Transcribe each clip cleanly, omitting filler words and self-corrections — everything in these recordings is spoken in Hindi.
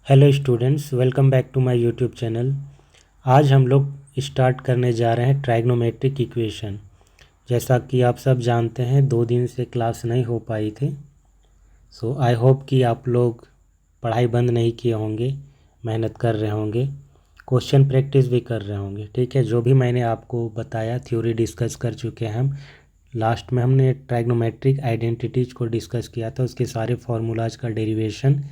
Hello students, welcome back to my YouTube channel. आज हम लोग स्टार्ट करने जा रहे हैं ट्राइग्नोमेट्रिक इक्वेशन। जैसा कि आप सब जानते हैं 2 दिन से क्लास नहीं हो पाई थी। सो आई होप कि आप लोग पढ़ाई बंद नहीं किए होंगे, मेहनत कर रहे होंगे, क्वेश्चन प्रैक्टिस भी कर रहे होंगे। ठीक है, जो भी मैंने आपको बताया थ्योरी डिस्कस कर चुके हैं हम। लास्ट में हमने ट्राइग्नोमेट्रिक आइडेंटिटीज को डिस्कस किया था, उसके सारे फार्मूलाज का डेरिवेशन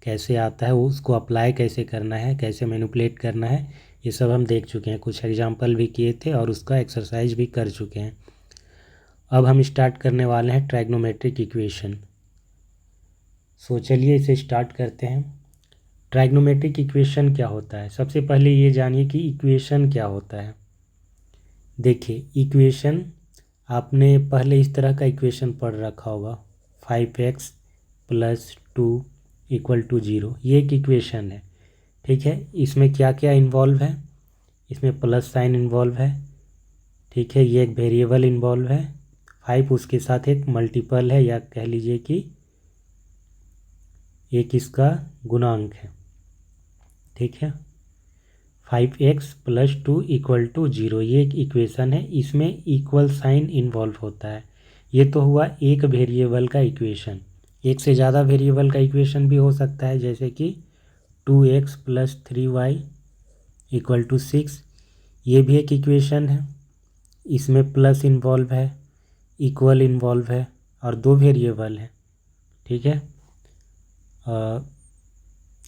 कैसे आता है, उसको अप्लाई कैसे करना है, कैसे मैनिपुलेट करना है, ये सब हम देख चुके हैं। कुछ एग्जांपल भी किए थे और उसका एक्सरसाइज भी कर चुके हैं। अब हम स्टार्ट करने वाले हैं ट्राइग्नोमेट्रिक इक्वेशन। सो चलिए इसे स्टार्ट करते हैं। ट्राइग्नोमेट्रिक इक्वेशन क्या होता है? सबसे पहले ये जानिए कि इक्वेशन क्या होता है। देखिए, इक्वेशन आपने पहले इस तरह का इक्वेशन पढ़ रखा होगा, 5x + 2 = 0। ये एक इक्वेशन है। ठीक है, इसमें क्या क्या इन्वॉल्व है? इसमें प्लस साइन इन्वॉल्व है। ठीक है, ये एक वेरिएबल इन्वॉल्व है। 5 उसके साथ एक मल्टीपल है, या कह लीजिए कि एक इसका गुणांक है। ठीक है, 5x + 2 = 0, ये एक इक्वेशन है। इसमें इक्वल साइन इन्वॉल्व होता है। ये तो हुआ एक वेरिएबल का इक्वेशन। एक से ज़्यादा वेरिएबल का इक्वेशन भी हो सकता है, जैसे कि 2x + 3y = 6। ये भी एक इक्वेशन है। इसमें प्लस इन्वॉल्व है, इक्वल इन्वॉल्व है और 2 वेरिएबल है। ठीक है,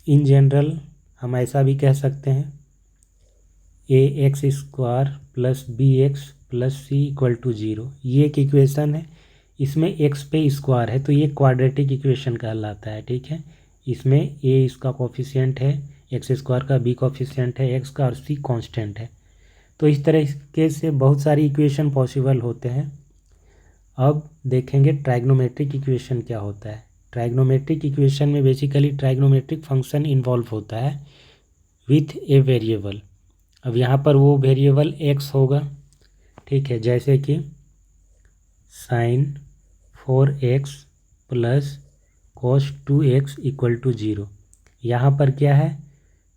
इन जनरल हम ऐसा भी कह सकते हैं, ax² + bx + c = 0। ये एक इक्वेशन है। इसमें x पे स्क्वायर है, तो ये क्वाड्रेटिक इक्वेशन कहलाता है। ठीक है, इसमें a इसका कोफिशिएंट है, x² का b कोफिशिएंट है, x का, और c कांस्टेंट है। तो इस तरीके से बहुत सारी इक्वेशन पॉसिबल होते हैं। अब देखेंगे ट्राइग्नोमेट्रिक इक्वेशन क्या होता है। ट्राइग्नोमेट्रिक इक्वेशन में बेसिकली ट्राइग्नोमेट्रिक फंक्शन इन्वॉल्व होता है विथ ए वेरिएबल। अब यहाँ पर वो वेरिएबल x होगा। ठीक है, जैसे कि sin 4x + cos 2x = 0। यहाँ पर क्या है?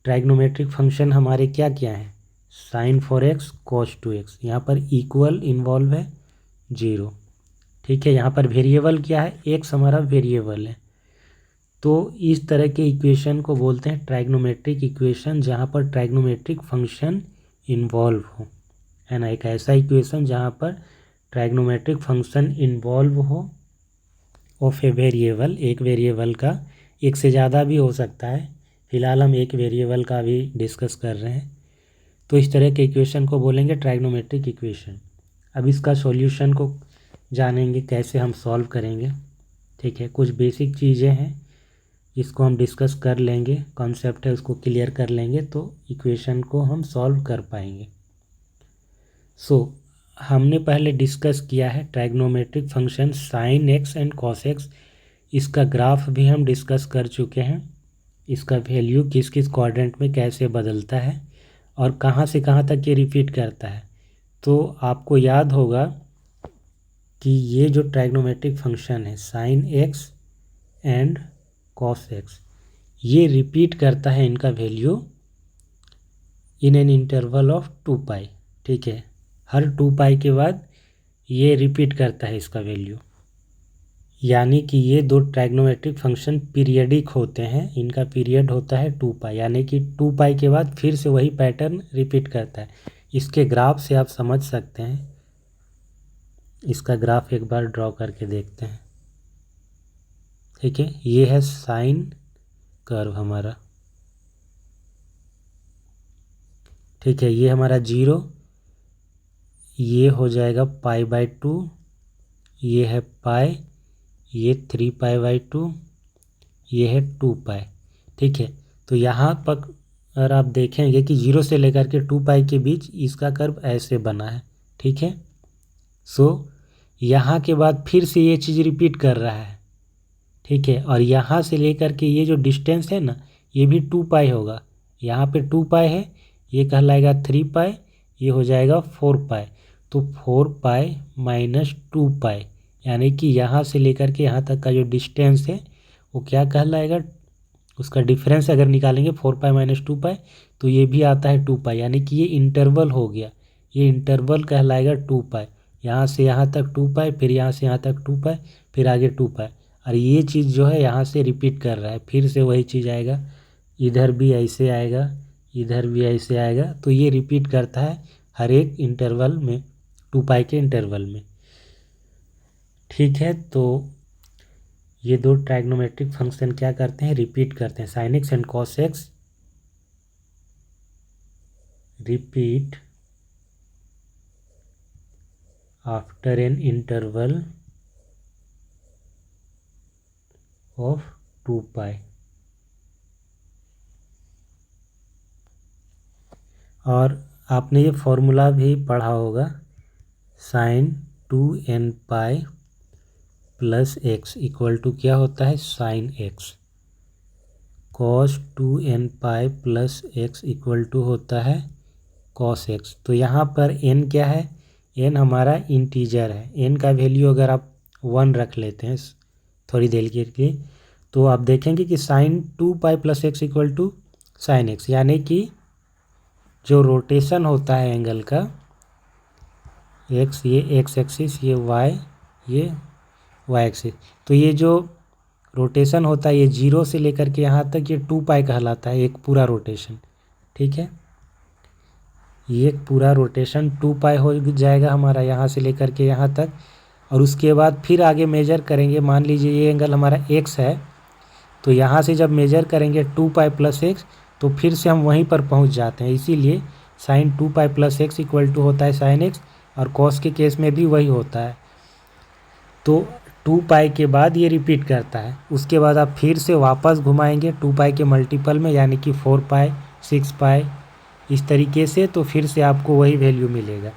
ट्राइग्नोमेट्रिक फंक्शन हमारे क्या क्या है? sin 4x cos 2x। यहाँ पर इक्वल इन्वॉल्व है 0। ठीक है, यहाँ पर वेरिएबल क्या है? x हमारा वेरिएबल है। तो इस तरह के इक्वेशन को बोलते हैं ट्राइग्नोमेट्रिक इक्वेशन, जहाँ पर ट्राइग्नोमेट्रिक फंक्शन इन्वॉल्व हो, है ना। एक ऐसा इक्वेशन जहाँ पर ट्राइग्नोमेट्रिक फंक्शन इन्वॉल्व हो ऑफ ए वेरिएबल, एक वेरिएबल का। एक से ज़्यादा भी हो सकता है, फिलहाल हम एक वेरिएबल का भी डिस्कस कर रहे हैं। तो इस तरह के इक्वेशन को बोलेंगे ट्राइग्नोमेट्रिक इक्वेशन। अब इसका सॉल्यूशन को जानेंगे, कैसे हम सॉल्व करेंगे। ठीक है, कुछ बेसिक चीज़ें हैं, इसको हम डिस्कस कर लेंगे, कॉन्सेप्ट है उसको क्लियर कर लेंगे तो इक्वेशन को हम सॉल्व कर पाएंगे। हमने पहले डिस्कस किया है trigonometric function sin x and cos x। इसका ग्राफ भी हम डिस्कस कर चुके हैं। इसका वैल्यू किस किस क्वाड्रेंट में कैसे बदलता है और कहाँ से कहाँ तक ये रिपीट करता है। तो आपको याद होगा कि ये जो ट्राइग्नोमेट्रिक फंक्शन है sin x and cos x, ये रिपीट करता है इनका value in an interval of 2π। ठीक है, हर 2π के बाद ये रिपीट करता है इसका वैल्यू। यानी कि ये दो ट्राइग्नोमेट्रिक फंक्शन पीरियडिक होते हैं, इनका पीरियड होता है 2π, यानी कि 2π के बाद फिर से वही पैटर्न रिपीट करता है। इसके ग्राफ से आप समझ सकते हैं। इसका ग्राफ एक बार ड्रॉ करके देखते हैं। ठीक है, ये है साइन कर्व हमारा। ठीक है, ये हमारा 0, ये हो जाएगा π/2, ये है पाई, ये 3π/2, ये है 2π। ठीक है, तो यहाँ पर अगर आप देखेंगे कि 0 से लेकर के 2π के बीच इसका कर्व ऐसे बना है। ठीक है, यहाँ के बाद फिर से ये चीज़ रिपीट कर रहा है। ठीक है, और यहाँ से लेकर के ये जो डिस्टेंस है ना, ये भी 2π होगा। यहाँ पे 2π है, ये कहलाएगा 3π, ये हो जाएगा 4π। तो 4π - 2π, यानी कि यहाँ से लेकर के यहाँ तक का जो डिस्टेंस है वो क्या कहलाएगा? उसका डिफरेंस अगर निकालेंगे 4 पाई माइनस 2 पाई तो ये भी आता है 2 पाई, यानी कि ये इंटरवल हो गया, ये इंटरवल कहलाएगा 2 पाई। यहाँ से यहाँ तक 2 पाई, फिर यहाँ से यहाँ तक 2 पाई, फिर आगे 2 पाई। और ये चीज़ जो है यहाँ से रिपीट कर रहा है, फिर से वही चीज़ आएगा, इधर भी ऐसे आएगा, इधर भी ऐसे आएगा। तो ये रिपीट करता है हर एक इंटरवल में, 2 पाई के इंटरवल में। ठीक है, तो ये दो ट्राइग्नोमेट्रिक फंक्शन क्या करते हैं, रिपीट करते हैं। Sine x and cos x repeat after an interval of 2 pi. और आपने ये फॉर्मूला भी पढ़ा होगा, sine 2n pi plus x equal to क्या होता है, sine x. Cos 2n pi plus x equal to होता है कॉस एक्स। तो यहाँ पर n क्या है, n हमारा इंटीजर है। n का वैल्यू अगर आप 1 रख लेते हैं थोड़ी देर के लिए, तो आप देखेंगे कि sine 2 pi plus x equal to sine x, यानी कि जो रोटेशन होता है एंगल का, एक्स ये एक्स एक्सिस, ये वाई एक्सिस, तो ये जो रोटेशन होता है ये 0 से लेकर के यहाँ तक, ये 2 पाई कहलाता है एक पूरा रोटेशन। ठीक है, ये एक पूरा रोटेशन 2 पाई हो जाएगा हमारा यहाँ से लेकर के यहाँ तक। और उसके बाद फिर आगे मेजर करेंगे, मान लीजिए ये एंगल हमारा x है, तो यहाँ से जब मेजर करेंगे 2 पाई प्लस एक्स, तो फिर से हम वहीं पर पहुँच जाते हैं। इसीलिए sine 2 pi plus x equal to होता है साइन एक्स, और कॉस के केस में भी वही होता है। तो 2 पाई के बाद ये रिपीट करता है, उसके बाद आप फिर से वापस घुमाएंगे 2 पाई के मल्टीपल में, यानी कि 4 पाई 6 पाई, इस तरीके से, तो फिर से आपको वही वैल्यू मिलेगा।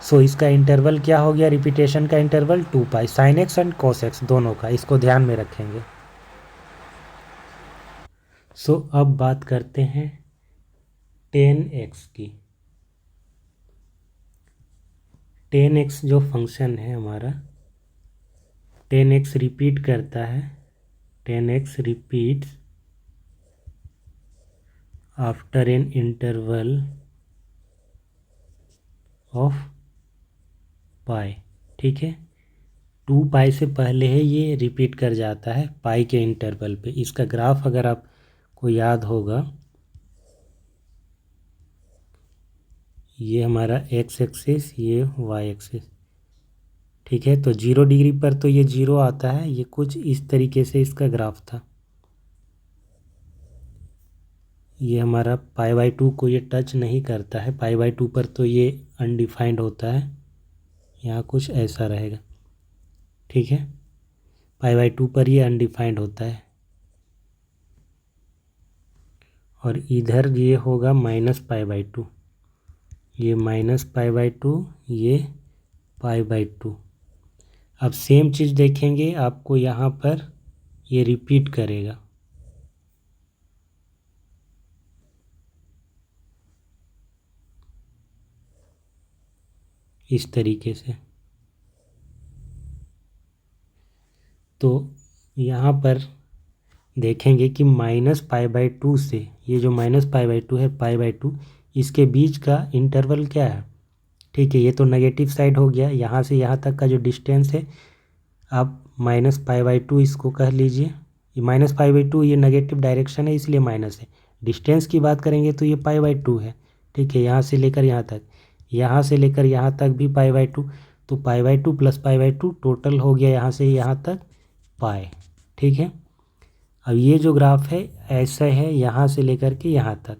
सो इसका इंटरवल क्या हो गया, रिपीटेशन का interval 2 pi, sign x and cos x दोनों का, इसको ध्यान में रखेंगे। सो अब बात करते हैं टेन एक्स की। टेन एक्स जो फंक्शन है हमारा, टेन एक्स रिपीट करता है, tan x repeat after an interval of pi. ठीक है, 2 पाई से पहले है ये रिपीट कर जाता है पाई के इंटरवल पे। इसका ग्राफ अगर आपको याद होगा, ये हमारा एक्स एक्सिस, ये वाई एक्सिस। ठीक है, तो 0 डिग्री पर तो ये 0 आता है, ये कुछ इस तरीके से इसका ग्राफ था। ये हमारा पाई/2 को ये टच नहीं करता है, पाई/2 पर तो ये अनडिफाइंड होता है, यहाँ कुछ ऐसा रहेगा। ठीक है, पाई/2 पर ये अनडिफाइंड होता है, और इधर ये होगा -पाई/2, ये -पाई/2, ये पाई/2। अब सेम चीज़ देखेंगे, आपको यहाँ पर ये रिपीट करेगा, इस तरीके से। तो यहाँ पर देखेंगे कि -पाई/2 से, ये जो -पाई/2 है, पाई/2, इसके बीच का इंटरवल क्या है। ठीक है, ये तो नेगेटिव साइड हो गया, यहाँ से यहाँ तक का जो डिस्टेंस है, आप -पाई/2 इसको कह लीजिए। ये -पाई/2 ये नेगेटिव डायरेक्शन है, इसलिए माइनस है। डिस्टेंस की बात करेंगे तो ये पाई/2 है। ठीक है, यहाँ से लेकर यहाँ तक, यहाँ से लेकर यहाँ तक भी पाई/2, तो पाई/2 प्लस पाई/2 टोटल हो गया यहाँ से यहाँ तक पाई। ठीक है, अब ये जो ग्राफ है ऐसा है यहाँ से लेकर के यहाँ तक।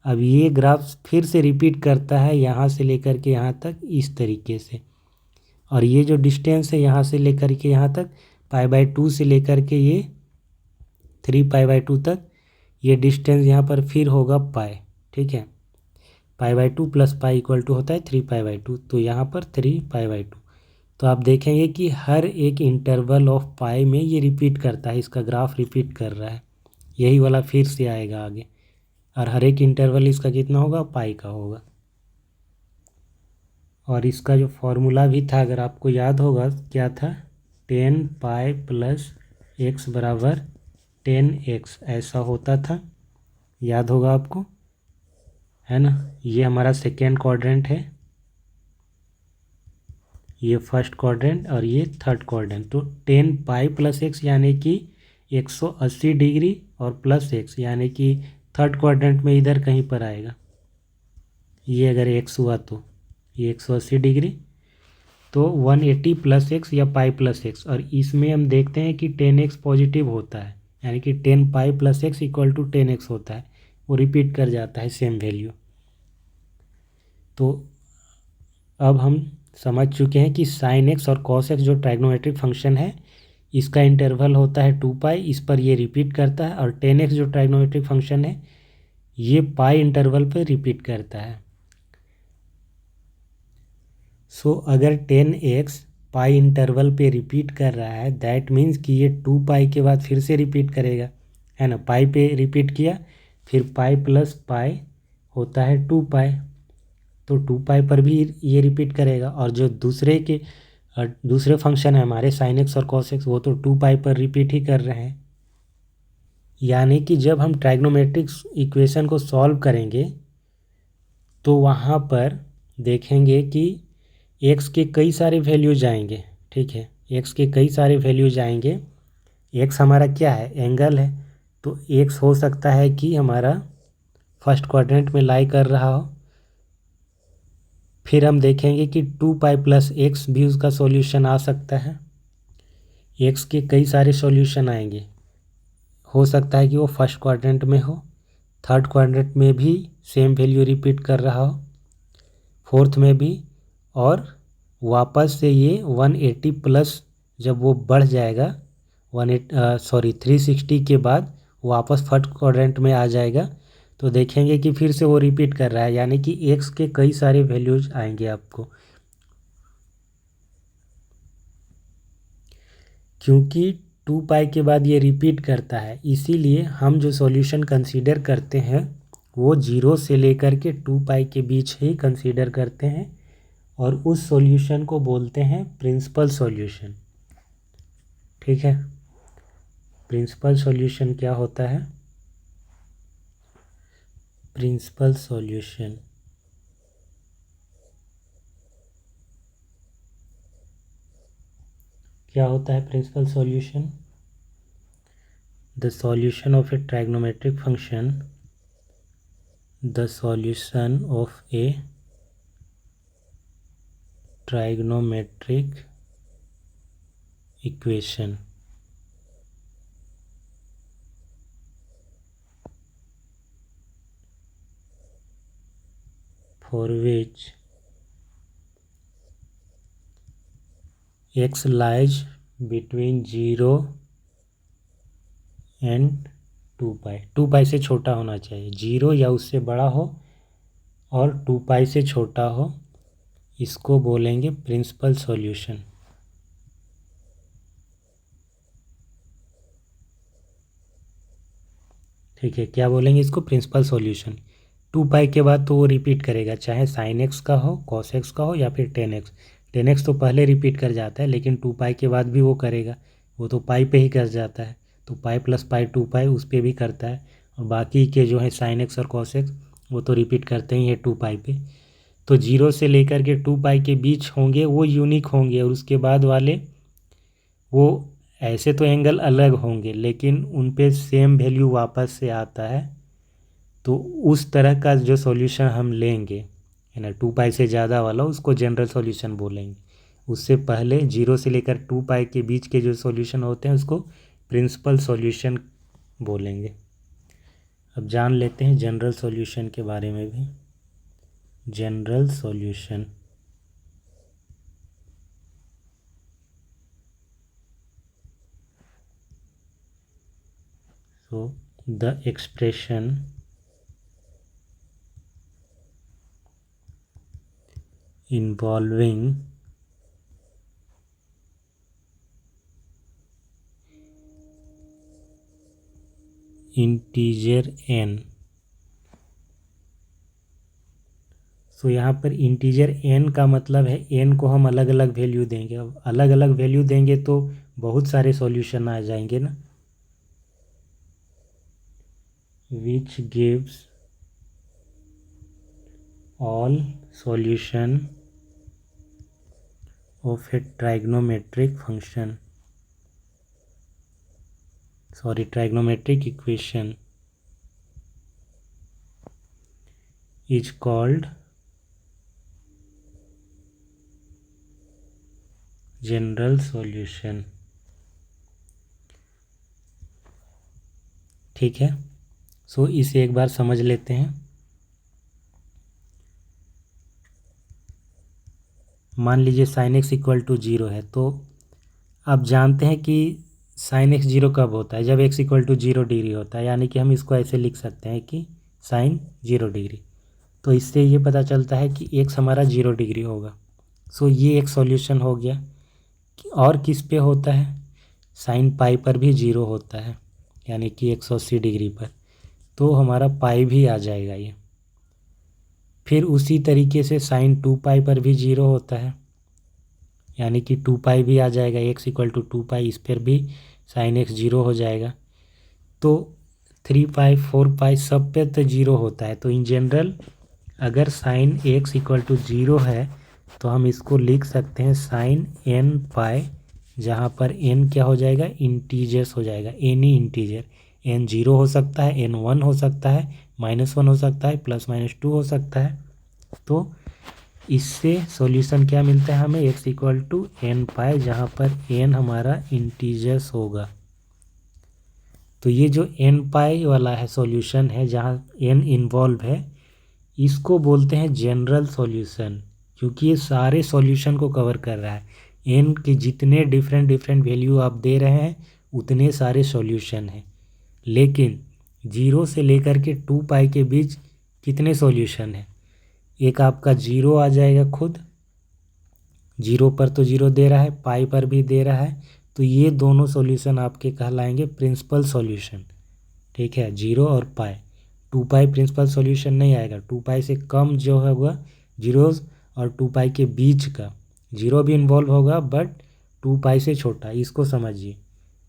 अब ये ग्राफ फिर से रिपीट करता है यहाँ से लेकर के यहाँ तक, इस तरीके से। और ये जो डिस्टेंस है यहाँ से लेकर के यहाँ तक, पाई/2 से लेकर के ये 3 पाई/2 तक, ये डिस्टेंस यहाँ पर फिर होगा पाई। ठीक है, पाई/2 प्लस पाई इक्वल टू होता है 3 पाई/2, तो यहाँ पर 3 पाई/2। तो आप देखेंगे कि हर एक इंटरवल ऑफ पाई में ये रिपीट करता है, इसका ग्राफ रिपीट कर रहा है, यही वाला फिर से आएगा आगे। और हर एक इंटरवल इसका कितना होगा, पाई का होगा। और इसका जो फॉर्मूला भी था, अगर आपको याद होगा, क्या था, 10 पाई प्लस एक्स बराबर 10x ऐसा होता था, याद होगा आपको, है ना। ये हमारा सेकेंड क्वाड्रेंट है, ये फर्स्ट क्वाड्रेंट और ये थर्ड क्वाड्रेंट। तो 10 पाई प्लस एक्स यानी कि 180 डिग्री और प्लस एक्स यानी कि थर्ड क्वाड्रेंट में इधर कहीं पर आएगा। ये अगर एक्स हुआ तो ये 180 डिग्री, तो 180 प्लस एक्स या पाई प्लस एक्स। और इसमें हम देखते हैं कि 10x पॉजिटिव होता है, यानी कि 10 pi plus x equal to 10x होता है, वो रिपीट कर जाता है सेम वैल्यू। तो अब हम समझ चुके हैं कि साइन एक्स और कॉस एक्स जो ट्राइग्नोमेट्रिक फंक्शन है, इसका इंटरवल होता है 2 पाई, इस पर ये रिपीट करता है। और 10x जो ट्राइग्नोमेट्रिक फंक्शन है, ये पाई इंटरवल पर रिपीट करता है। सो अगर 10x पाई इंटरवल पे रिपीट कर रहा है, दैट मीन्स कि ये 2 पाई के बाद फिर से रिपीट करेगा, है ना। पाई पे रिपीट किया, फिर पाई प्लस पाई होता है 2 पाई, तो 2 पाई पर भी ये रिपीट करेगा। और जो दूसरे फंक्शन है हमारे साइन एक्स और कॉस एक्स, वो तो 2 पाई पर रिपीट ही कर रहे हैं। यानी कि जब हम ट्राइग्नोमेट्रिक इक्वेशन को सॉल्व करेंगे तो वहाँ पर देखेंगे कि एक्स के कई सारे वैल्यूज आएंगे, ठीक है। एक्स के कई सारे वैल्यूज आएंगे। एक्स हमारा क्या है, एंगल है, तो एक्स हो सकता है कि हमारा फर्स्ट क्वाड्रेंट में लाई कर रहा हो। फिर हम देखेंगे कि 2 पाई प्लस एक्स भी उसका सॉल्यूशन आ सकता है। एक्स के कई सारे सॉल्यूशन आएंगे, हो सकता है कि वो फर्स्ट क्वाड्रेंट में हो, थर्ड क्वाड्रेंट में भी सेम वैल्यू रिपीट कर रहा हो, फोर्थ में भी। और वापस से ये 180 प्लस जब वो बढ़ जाएगा 360 के बाद वापस फर्स्ट क्वाड्रेंट में आ जाएगा, तो देखेंगे कि फिर से वो रिपीट कर रहा है। यानी कि एक्स के कई सारे वैल्यूज आएंगे आपको, क्योंकि 2 पाई के बाद ये रिपीट करता है। इसीलिए हम जो सॉल्यूशन कंसीडर करते हैं वो 0 से लेकर के 2 पाई के बीच ही कंसीडर करते हैं, और उस सॉल्यूशन को बोलते हैं प्रिंसिपल सॉल्यूशन, ठीक है। प्रिंसिपल सॉल्यूशन क्या होता है, प्रिंसिपल सॉल्यूशन क्या होता है, principal solution the solution of a trigonometric function, the solution of a trigonometric equation for which x lies between 0 and 2 pi. 2 pi से छोटा होना चाहिए, 0 या उससे बड़ा हो और 2 पाई से छोटा हो, इसको बोलेंगे प्रिंसिपल सॉल्यूशन। ठीक है, क्या बोलेंगे इसको, प्रिंसिपल सॉल्यूशन। 2 पाई के बाद तो वो रिपीट करेगा, चाहे साइन एक्स का हो, कॉस एक्स का हो, या फिर 10x। 10x तो पहले रिपीट कर जाता है, लेकिन 2 पाई के बाद भी वो करेगा, वो तो पाई पे ही कर जाता है। तो पाई प्लस पाई 2 पाई उस पर भी करता है, और बाकी के जो है साइन एक्स और कॉस एक्स वो तो रिपीट करते ही है 2 पाई पे। तो 0 से लेकर के 2 पाई के बीच होंगे वो यूनिक होंगे, और उसके बाद वाले वो ऐसे तो एंगल अलग होंगे, लेकिन उन पे सेम वैल्यू वापस से आता है। तो उस तरह का जो सॉल्यूशन हम लेंगे, है ना, 2 पाई से ज़्यादा वाला, उसको जनरल सॉल्यूशन बोलेंगे। उससे पहले 0 से लेकर 2 पाई के बीच के जो सॉल्यूशन होते हैं उसको प्रिंसिपल सॉल्यूशन बोलेंगे। अब जान लेते हैं जनरल सॉल्यूशन के बारे में भी। General solution, so the expression involving integer n, सो यहाँ पर इंटीजर n का मतलब है n को हम अलग अलग वैल्यू देंगे। अब अलग अलग वैल्यू देंगे तो बहुत सारे सॉल्यूशन आ जाएंगे ना, which gives all solution of a trigonometric function, trigonometric equation is called general solution. ठीक है, सो इसे एक बार समझ लेते हैं। मान लीजिए साइन एक्स इक्वल टू 0 है, तो अब जानते हैं कि साइन एक्स 0 कब होता है, जब एक्स इक्वल टू 0 डिग्री होता है, यानी कि हम इसको ऐसे लिख सकते हैं कि साइन 0 डिग्री। तो इससे ये पता चलता है कि एक्स हमारा 0 डिग्री होगा। सो ये एक सॉल्यूशन हो गया। और किस पे होता है, साइन पाई पर भी 0 होता है, यानी कि 180 डिग्री पर, तो हमारा पाई भी आ जाएगा ये। फिर उसी तरीके से साइन 2 पाई पर भी 0 होता है, यानी कि 2 पाई भी आ जाएगा, एक्स इक्वल टू 2 पाई, इस पर भी साइन एक्स 0 हो जाएगा। तो 3 पाई 4 पाई सब पे तो 0 होता है। तो इन जनरल अगर साइन एक्स इक्वल टू 0 है तो हम इसको लिख सकते हैं साइन एन पाई, जहाँ पर एन क्या हो जाएगा, इंटीजर्स हो जाएगा, एनी इंटीजर। एन 0 हो सकता है, एन 1 हो सकता है, -1 हो सकता है, +-2 हो सकता है। तो इससे सॉल्यूशन क्या मिलता है हमें, एक्स इक्वल टू एन पाई, जहाँ पर एन हमारा इंटीजर्स होगा। तो ये जो एन पाई वाला है सॉल्यूशन है, जहाँ एन इन्वॉल्व है, इसको बोलते हैं जनरल सॉल्यूशन, क्योंकि ये सारे सॉल्यूशन को कवर कर रहा है। एन के जितने डिफरेंट वैल्यू आप दे रहे हैं उतने सारे सॉल्यूशन हैं। लेकिन 0 से लेकर के 2 पाई के बीच कितने सॉल्यूशन हैं, एक आपका 0 आ जाएगा खुद, 0 पर तो 0 दे रहा है, पाई पर भी दे रहा है, तो ये दोनों सॉल्यूशन आपके कहलाएंगे प्रिंसिपल सॉल्यूशन। ठीक है, 0 और पाई। 2 पाई प्रिंसिपल सॉल्यूशन नहीं आएगा, 2 पाई से कम जो होगा जीरोज़, और 2 पाई के बीच का 0 भी इन्वॉल्व होगा बट 2 पाई से छोटा। इसको समझिए,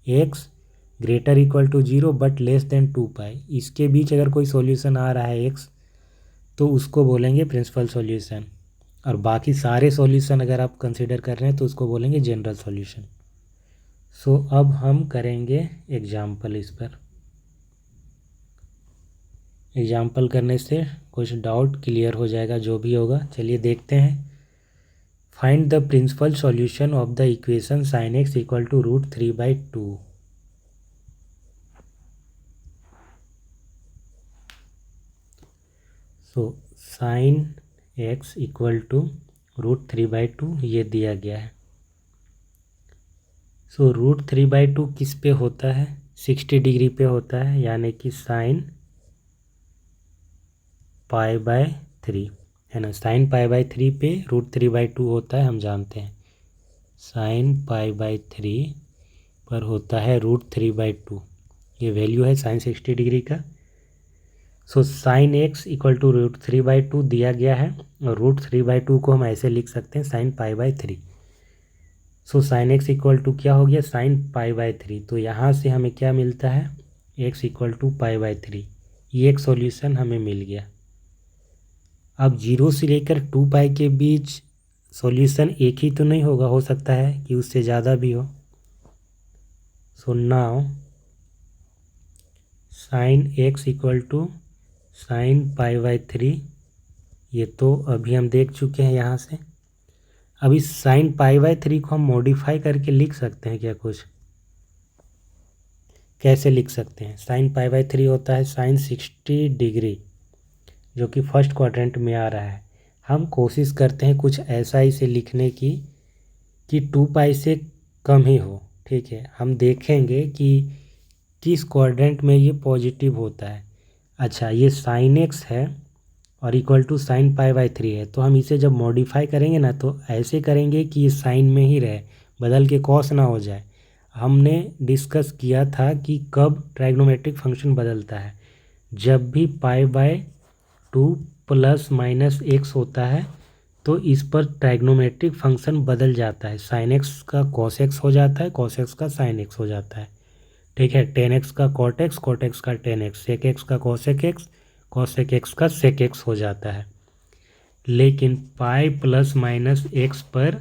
x greater equal to 0 but less than 2 pi, इसके बीच अगर कोई सॉल्यूशन आ रहा है एक्स, तो उसको बोलेंगे प्रिंसिपल सॉल्यूशन। और बाकी सारे सॉल्यूशन अगर आप कंसिडर कर रहे हैं तो उसको बोलेंगे जनरल सॉल्यूशन। सो अब हम करेंगे एग्जाम्पल इस पर। एग्जाम्पल करने से कुछ डाउट क्लियर हो जाएगा, जो भी होगा। चलिए देखते हैं। Find the principal solution of the equation sine x equal to √3/2। So sine x equal to √3/2 ये दिया गया है। सो √3/2 किस पे होता है, 60 डिग्री पे होता है, यानी कि साइन π/3 है ना। साइन π/3 पे √3/2 होता है, हम जानते हैं। साइन π/3 पर होता है √3/2, ये वैल्यू है साइन 60 डिग्री का। So sine x equal to √3/2 दिया गया है, और √3/2 को हम ऐसे लिख सकते हैं sine π/3। So sine x equal to क्या हो गया, साइन π/3। तो यहाँ से हमें क्या मिलता है, एक्स इक्वल टू π/3। ये एक सॉल्यूशन हमें मिल गया। अब 0 से लेकर 2 पाई के बीच सॉल्यूशन एक ही तो नहीं होगा, हो सकता है कि उससे ज़्यादा भी हो। So now sine x equal to sine π/3, ये तो अभी हम देख चुके हैं यहाँ से। अब इस साइन π/3 को हम मॉडिफाई करके लिख सकते हैं क्या कुछ, कैसे लिख सकते हैं। साइन π/3 होता है साइन 60 डिग्री, जो कि फर्स्ट क्वाड्रेंट में आ रहा है। हम कोशिश करते हैं कुछ ऐसा इसे लिखने की कि 2 पाई से कम ही हो। ठीक है, हम देखेंगे कि किस क्वाड्रेंट में ये पॉजिटिव होता है। अच्छा, ये साइन एक्स है और इक्वल टू साइन π/3 है, तो हम इसे जब मॉडिफाई करेंगे ना, तो ऐसे करेंगे कि ये साइन में ही रहे, बदल के कॉस ना हो जाए। हमने डिस्कस किया था कि कब ट्राइग्नोमेट्रिक फंक्शन बदलता है, जब भी π/2 ±x होता है, तो इस पर ट्राइग्नोमेट्रिक फंक्शन बदल जाता है। साइन एक्स का कॉस एक्स हो जाता है, कॉस एक्स का साइन एक्स हो जाता है। ठीक है, टेन एक्स का कॉट एक्स का टेन एक्स, सेक एक्स का कॉसेक एक्स का सेक एक्स हो जाता है। लेकिन पाई प्लस माइनस एक्स पर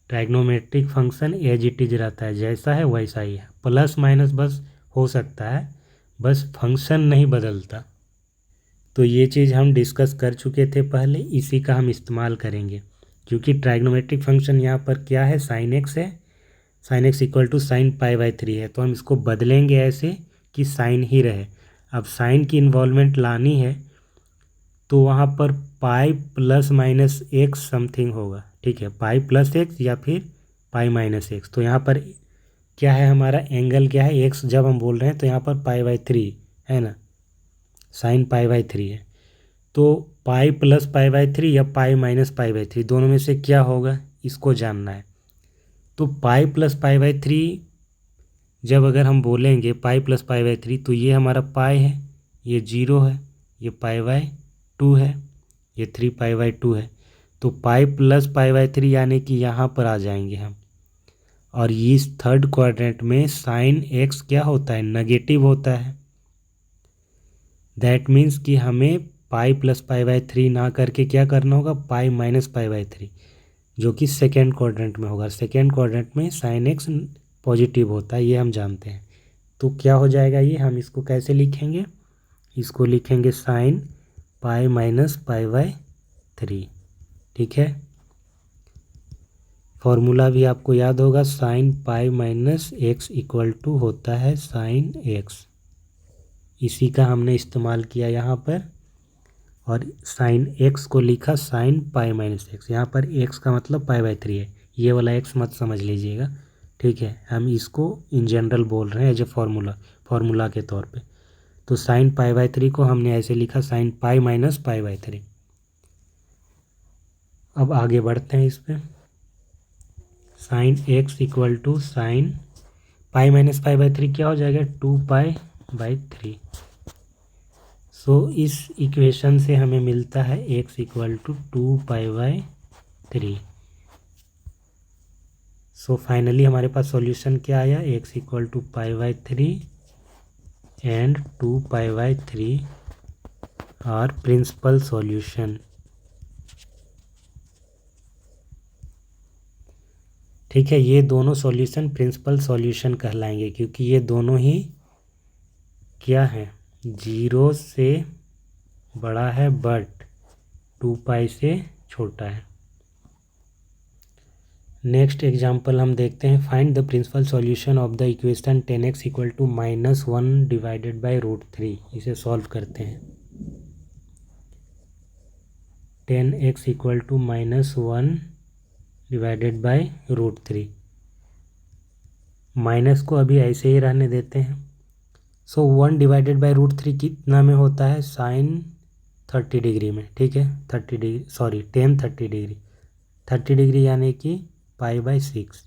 trigonometric function as it is रहता है, जैसा है वैसा ही है, प्लस माइनस बस हो सकता है, बस फंक्शन नहीं बदलता। तो ये चीज़ हम डिस्कस कर चुके थे पहले, इसी का हम इस्तेमाल करेंगे, क्योंकि ट्राइग्नोमेट्रिक फंक्शन यहाँ पर क्या है, साइन एक्स है, sine x equal to sine pi by 3 है, तो हम इसको बदलेंगे ऐसे कि साइन ही रहे। अब साइन की इन्वॉल्वमेंट लानी है तो वहाँ पर pi plus minus x something होगा, ठीक है, पाई प्लस एक्स या फिर पाई माइनस एक्स। तो यहाँ पर क्या है, हमारा एंगल क्या है, एक्स जब हम बोल रहे हैं तो यहाँ पर पाई बाई 3 है ना, साइन पाई बाई 3 है। तो पाई प्लस पाई बाई 3 या पाई माइनस पाई बाई 3, दोनों में से क्या होगा इसको जानना है। तो पाई प्लस पाई बाई 3 जब अगर हम बोलेंगे पाई प्लस पाई बाई 3, तो ये हमारा पाई है, ये 0 है, ये पाई बाई 2 है, ये 3 पाई बाई 2 है। तो पाई प्लस पाई बाई 3 यानी कि यहाँ पर आ जाएंगे हम, और इस थर्ड क्वाड्रेंट में साइन एक्स क्या होता है, नेगेटिव होता है। दैट मीन्स कि हमें पाई प्लस पाई बाई 3 ना करके क्या करना होगा, पाई माइनस पाई बाई 3, जो कि सेकेंड क्वाड्रेंट में होगा। सेकेंड क्वाड्रेंट में साइन एक्स पॉजिटिव होता है, ये हम जानते हैं। तो क्या हो जाएगा ये, हम इसको कैसे लिखेंगे, इसको लिखेंगे sine pi minus pi by 3, ठीक है। फॉर्मूला भी आपको याद होगा, sine pi minus x equal to होता है साइन एक्स, इसी का हमने इस्तेमाल किया यहाँ पर, और साइन एक्स को लिखा साइन पाई माइनस एक्स। यहाँ पर एक्स का मतलब पाई बाई 3 है, ये वाला एक्स मत समझ लीजिएगा, ठीक है, हम इसको इन जनरल बोल रहे हैं एज ए फार्मूला के तौर पे। तो साइन पाई बाई 3 को हमने ऐसे लिखा sine pi minus pi by 3। अब आगे बढ़ते हैं इस पर, sine x equal to sine pi minus pi by 3 क्या हो जाएगा, 2 पाई बाई 3। सो इस इक्वेशन से हमें मिलता है x equal to 2 pi by 3। So finally हमारे पास सॉल्यूशन क्या आया, x equal to pi by 3 and 2 pi by 3 और प्रिंसिपल सॉल्यूशन। ठीक है, ये दोनों सॉल्यूशन प्रिंसिपल सॉल्यूशन कहलाएंगे, क्योंकि ये दोनों ही क्या है, 0 से बड़ा है बट 2 पाई से छोटा है। नेक्स्ट एग्जाम्पल हम देखते हैं, find the principal solution of the equation 10x equal to -1 divided by √3। इसे सॉल्व करते हैं। 10x equal to -1 divided by √3, minus को अभी ऐसे ही रहने देते हैं। सो 1 डिवाइडेड बाई √3 कितना में होता है, साइन 30 डिग्री में, ठीक है, 30 डिग्री सॉरी 10 30 डिग्री, 30 डिग्री यानी कि पाई बाई 6।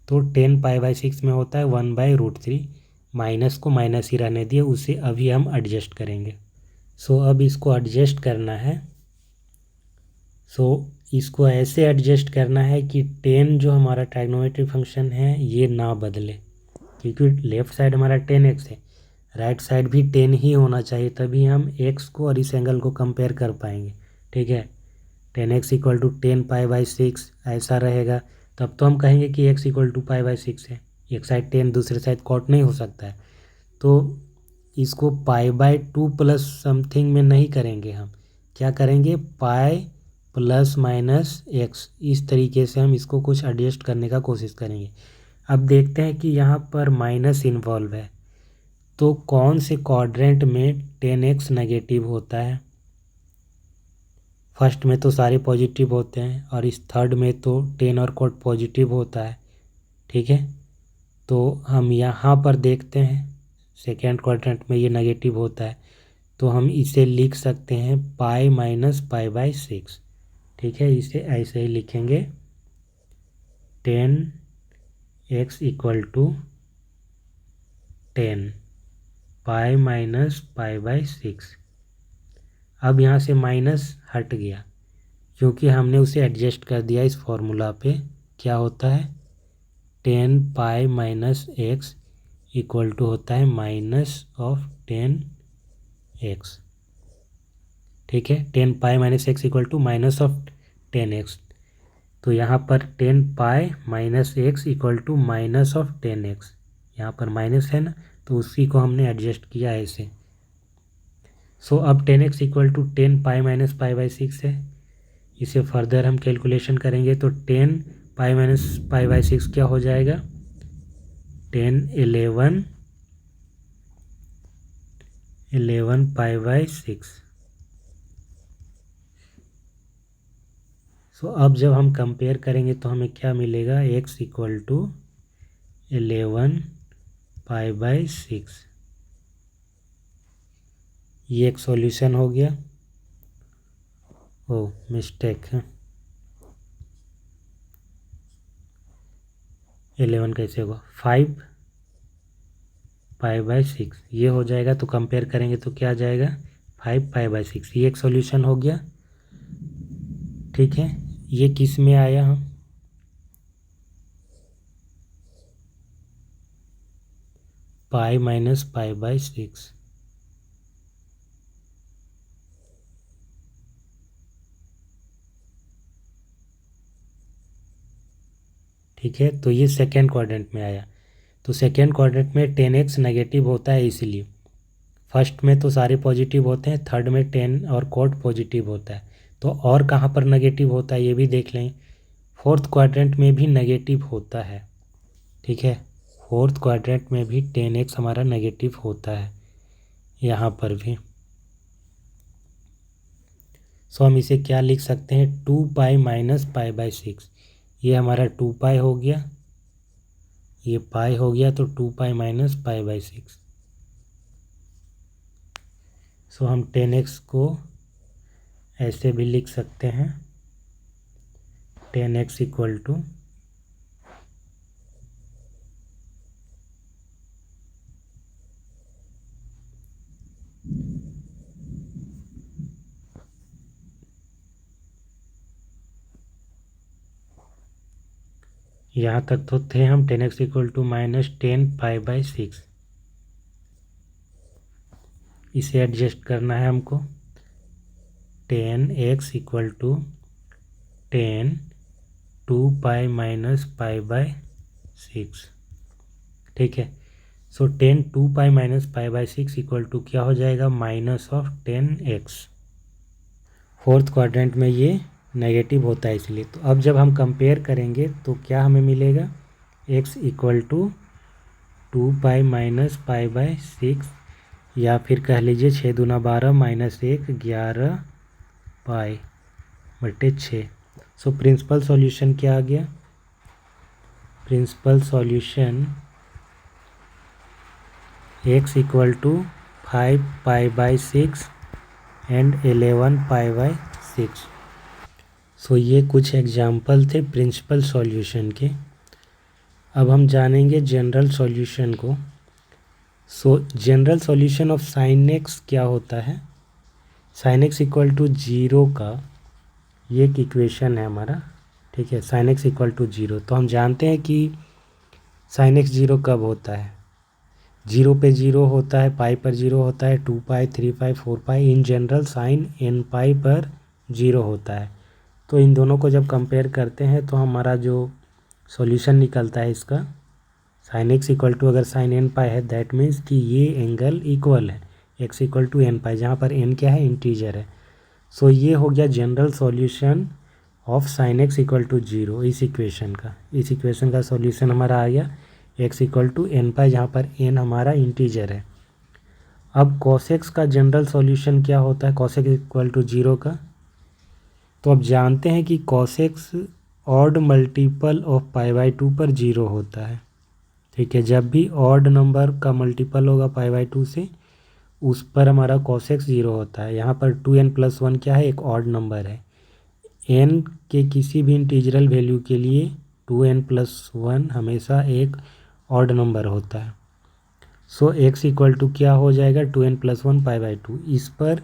तो 10 पाई बाई 6 में होता है 1 बाई √3, माइनस को माइनस ही रहने दिए, उसे अभी हम एडजस्ट करेंगे। सो अब इसको एडजस्ट करना है। सो इसको ऐसे एडजस्ट करना है कि 10 जो हमारा ट्राइग्नोमेट्रिक फंक्शन है ये ना बदले, क्योंकि लेफ़्ट साइड हमारा 10x है, राइट साइड भी 10 ही होना चाहिए, तभी हम x को और इस एंगल को कंपेयर कर पाएंगे, ठीक है। 10x equal to 10 pi by 6 ऐसा रहेगा, तब तो हम कहेंगे कि x equal to pi by 6 है। एक साइड 10 दूसरे साइड कॉट नहीं हो सकता है, तो इसको पाई बाई 2 प्लस समथिंग में नहीं करेंगे, हम क्या करेंगे, पाई प्लस माइनस एक्स, इस तरीके से हम इसको कुछ एडजस्ट करने का कोशिश करेंगे। अब देखते हैं कि यहाँ पर माइनस इन्वॉल्व है, तो कौन से क्वाड्रेंट में 10x नेगेटिव होता है। फर्स्ट में तो सारे पॉजिटिव होते हैं, और इस थर्ड में तो 10 और कॉट पॉजिटिव होता है, ठीक है। तो हम यहाँ पर देखते हैं सेकेंड क्वाड्रेंट में ये नेगेटिव होता है, तो हम इसे लिख सकते हैं पाई माइनस पाई बाई 6, ठीक है, इसे ऐसे ही लिखेंगे 10x equal to 10 pi minus pi by 6। अब यहाँ से माइनस हट गया, क्योंकि हमने उसे एडजस्ट कर दिया इस फॉर्मूला पे। क्या होता है, 10 pi minus x equal to होता है -10x। ठीक है, 10 pi minus x equal to -10x। तो यहाँ पर 10 पाई - x इक्वल टू -10x। यहाँ पर माइनस है ना, तो उसी को हमने एडजस्ट किया ऐसे। सो अब 10x इक्वल टू 10 पाई - पाई/6 है। इसे फर्दर हम कैलकुलेशन करेंगे तो 10 पाई - पाई/6 क्या हो जाएगा, 11 पाई/6। सो अब जब हम कंपेयर करेंगे तो हमें क्या मिलेगा, x इक्वल टू 11 पाई/6। ये एक सॉल्यूशन हो गया। ओ मिस्टेक है, 11 कैसे होगा, 5 पाई/6 ये हो जाएगा। तो कंपेयर करेंगे तो क्या आ जाएगा, 5 पाई/6। ये एक सॉल्यूशन हो गया। ठीक है, ये किस में आया, हम पाई-पाई/6। ठीक है, तो ये सेकेंड क्वाड्रेंट में आया। तो सेकेंड क्वाड्रेंट में 10x नेगेटिव होता है, इसलिए फर्स्ट में तो सारे पॉजिटिव होते हैं, थर्ड में 10 और कोड पॉजिटिव होता है। तो और कहाँ पर नेगेटिव होता है ये भी देख लें, फोर्थ क्वाड्रेंट में भी नेगेटिव होता है। ठीक है, फोर्थ क्वाड्रेंट में भी 10x हमारा नेगेटिव होता है, यहाँ पर भी। सो हम इसे क्या लिख सकते हैं, 2 पाई - पाई/6। ये हमारा 2 पाई हो गया, ये पाई हो गया, तो 2 पाई - पाई/6। सो हम 10x को ऐसे भी लिख सकते हैं, 10x इक्वल टू यहाँ तक तो थे हम, 10x इक्वल टू -10 पाई/6। इसे एडजस्ट करना है हमको, 10x इक्वल टू 10 2 पाई - पाई/6। ठीक है, सो 10 2 पाई - पाई/6 इक्वल टू क्या हो जाएगा, -10x। फोर्थ क्वाड्रेंट में ये नेगेटिव होता है इसलिए। तो अब जब हम कंपेयर करेंगे तो क्या हमें मिलेगा, x इक्वल टू 2 पाई - पाई/6, या फिर कह लीजिए 6×2 = 12 -1 11 पाई/6। सो प्रिंसिपल सॉल्यूशन क्या आ गया, principal solution x equal to 5 pi and 11 pi. सो ये कुछ एग्जाम्पल थे प्रिंसिपल सॉल्यूशन के। अब हम जानेंगे जनरल सॉल्यूशन को। सो general solution of sine x क्या होता है, साइन एक्स इक्वल टू 0 का ये एक इक्वेशन है हमारा। ठीक है, साइन एक्स इक्वल टू 0। तो हम जानते हैं कि साइन एक्स 0 कब होता है, 0 पे 0 होता है, पाई पर 0 होता है, 2 पाई 3 पाई 4 पाई, इन जनरल साइन n पाई पर 0 होता है। तो इन दोनों को जब कंपेयर करते हैं तो हमारा जो सॉल्यूशन निकलता है इसका, साइन एक्स इक्वल टू अगर साइन n पाई है, दैट मीन्स कि ये एंगल इक्वल है x इक्वल टू n पाई, जहाँ पर n क्या है, इंटीजर है। सो ये हो गया general solution of sine x equal to 0 इस इक्वेशन का। इस इक्वेशन का सॉल्यूशन हमारा आ गया x इक्वल टू n पाई, जहाँ पर n हमारा इंटीजर है। अब cos x का जनरल सॉल्यूशन क्या होता है, cos x इक्वल टू 0 का। तो अब जानते हैं कि cos x odd multiple of pi पर 0 होता है। ठीक है, जब भी ऑड नंबर का मल्टीपल होगा पाई/2 से, उस पर हमारा cos x 0 होता है। यहाँ पर 2n+1 क्या है, एक ऑड नंबर है। n के किसी भी इंटीजरल वैल्यू के लिए 2n+1 हमेशा एक ऑड नंबर होता है। सो x इक्वल टू क्या हो जाएगा, 2n+1 पाई/2। इस पर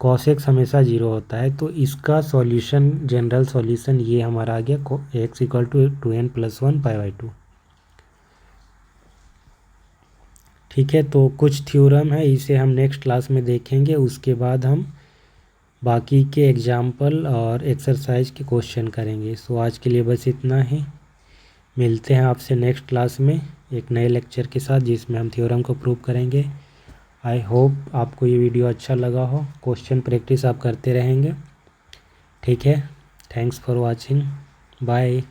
cos x हमेशा 0 होता है, तो इसका सॉल्यूशन, जनरल सॉल्यूशन ये हमारा आ गया, x इक्वल टू 2n+1 पाई/2। ठीक है, तो कुछ थ्योरम है, इसे हम नेक्स्ट क्लास में देखेंगे। उसके बाद हम बाकी के एग्जाम्पल और एक्सरसाइज के क्वेश्चन करेंगे। सो आज के लिए बस इतना ही। मिलते हैं आपसे नेक्स्ट क्लास में एक नए लेक्चर के साथ, जिसमें हम थ्योरम को प्रूव करेंगे। आई होप आपको ये वीडियो अच्छा लगा हो। क्वेश्चन प्रैक्टिस आप करते रहेंगे। ठीक है, थैंक्स फॉर वॉचिंग, बाय।